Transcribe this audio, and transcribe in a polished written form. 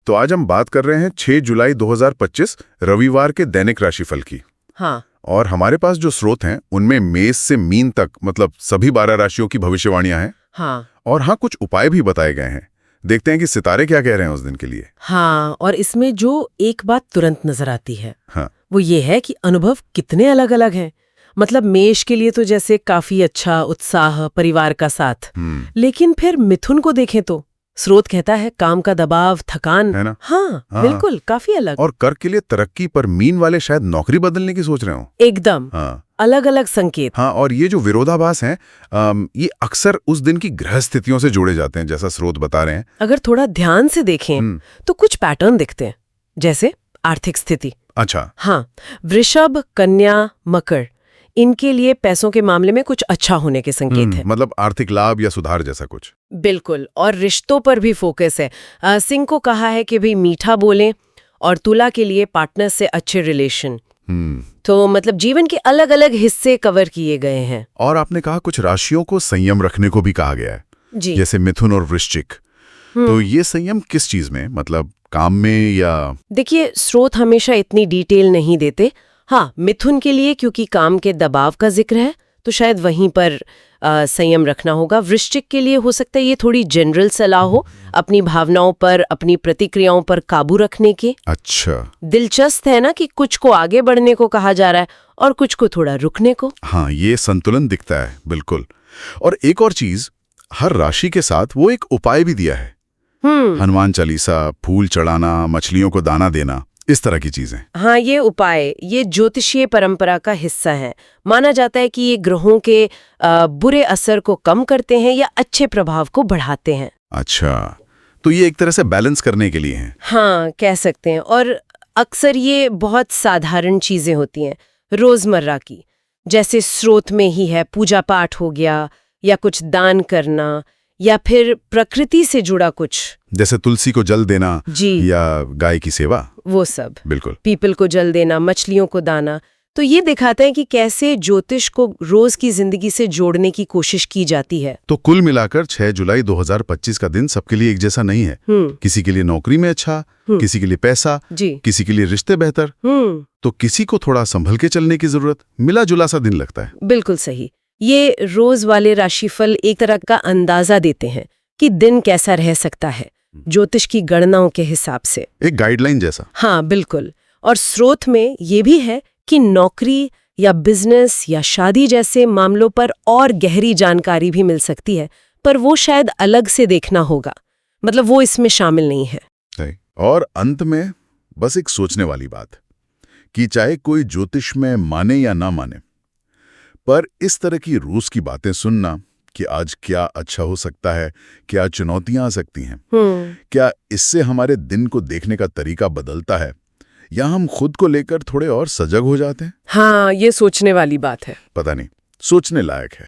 तो आज हम बात कर रहे हैं 6 जुलाई 2025 रविवार के दैनिक राशिफल की। हाँ। और हमारे पास जो स्रोत हैं उनमें मेष से मीन तक मतलब सभी 12 राशियों की भविष्यवाणियां हैं। हाँ। और हाँ, कुछ उपाय भी बताए गए हैं। देखते हैं कि सितारे क्या कह रहे हैं उस दिन के लिए। हाँ, और इसमें जो एक बात तुरंत नजर आती है हाँ। वो ये है कि अनुभव कितने अलग अलग हैं। मतलब मेष के लिए तो जैसे काफी अच्छा उत्साह, परिवार का साथ, लेकिन फिर मिथुन को देखें तो स्रोत कहता है काम का दबाव, थकान, है ना? हाँ, बिल्कुल काफी अलग। और कर्क के लिए तरक्की, पर मीन वाले शायद नौकरी बदलने की सोच रहे हो। एकदम हाँ। अलग अलग संकेत। हाँ, और ये जो विरोधाभास हैं ये अक्सर उस दिन की ग्रह स्थितियों से जोड़े जाते हैं, जैसा स्रोत बता रहे हैं। अगर थोड़ा ध्यान से देखें तो कुछ पैटर्न दिखते हैं, जैसे आर्थिक स्थिति। अच्छा। हाँ, वृषभ, कन्या, मकर, इनके लिए पैसों के मामले में कुछ अच्छा होने के संकेत हैं। मतलब आर्थिक लाभ या सुधार जैसा कुछ। बिल्कुल। और रिश्तों पर भी फोकस है। सिंह को कहा है कि भाई मीठा बोलें, और तुला के लिए पार्टनर से अच्छे रिलेशन। तो मतलब जीवन के अलग अलग हिस्से कवर किए गए हैं। और आपने कहा कुछ राशियों को संयम रखने को भी कहा गया है जी। जैसे मिथुन और वृश्चिक। तो ये संयम किस चीज में, मतलब काम में या? देखिए, स्रोत हमेशा इतनी डिटेल नहीं देते। हाँ, मिथुन के लिए क्योंकि काम के दबाव का जिक्र है तो शायद वहीं पर संयम रखना होगा। वृश्चिक के लिए हो सकता है ये थोड़ी जनरल सलाह हो, अपनी भावनाओं पर, अपनी प्रतिक्रियाओं पर काबू रखने की। अच्छा। दिलचस्प है ना कि कुछ को आगे बढ़ने को कहा जा रहा है और कुछ को थोड़ा रुकने को। हाँ, ये संतुलन दिखता है बिल्कुल। और एक और चीज, हर राशि के साथ वो एक उपाय भी दिया है। हनुमान चालीसा, फूल चढ़ाना, मछलियों को दाना देना, इस तरह की चीजें। हाँ, ये उपाय ये ज्योतिषीय परंपरा का हिस्सा है। माना जाता है कि ये ग्रहों के बुरे असर को कम करते हैं या अच्छे प्रभाव को बढ़ाते हैं। अच्छा, तो ये एक तरह से बैलेंस करने के लिए है। हाँ, कह सकते हैं। और अक्सर ये बहुत साधारण चीजें होती हैं, रोजमर्रा की, जैसे स्रोत में ही है पूजा पाठ हो गया, या कुछ दान करना, या फिर प्रकृति से जुड़ा कुछ, जैसे तुलसी को जल देना जी, या गाय की सेवा, वो सब। बिल्कुल। पीपल को जल देना, मछलियों को दाना। तो ये दिखाता है कि कैसे ज्योतिष को रोज की जिंदगी से जोड़ने की कोशिश की जाती है। तो कुल मिलाकर 6 जुलाई 2025 का दिन सबके लिए एक जैसा नहीं है। किसी के लिए नौकरी में अच्छा, किसी के लिए पैसा, किसी के लिए रिश्ते बेहतर, तो किसी को थोड़ा संभल के चलने की जरूरत। मिला जुला सा दिन लगता है। बिल्कुल सही। ये रोज वाले राशिफल एक तरह का अंदाजा देते हैं कि दिन कैसा रह सकता है, ज्योतिष की गणनाओं के हिसाब से, एक गाइडलाइन जैसा। हाँ, बिल्कुल। और स्रोत में ये भी है कि नौकरी या बिजनेस या शादी जैसे मामलों पर और गहरी जानकारी भी मिल सकती है, पर वो शायद अलग से देखना होगा, मतलब वो इसमें शामिल नहीं है। और अंत में बस एक सोचने वाली बात कि चाहे कोई ज्योतिष में माने या ना माने, पर इस तरह की रूस की बातें सुनना कि आज क्या अच्छा हो सकता है, क्या चुनौतियां आ सकती हैं, क्या इससे हमारे दिन को देखने का तरीका बदलता है, या हम खुद को लेकर थोड़े और सजग हो जाते हैं? हाँ, ये सोचने वाली बात है। पता नहीं, सोचने लायक है।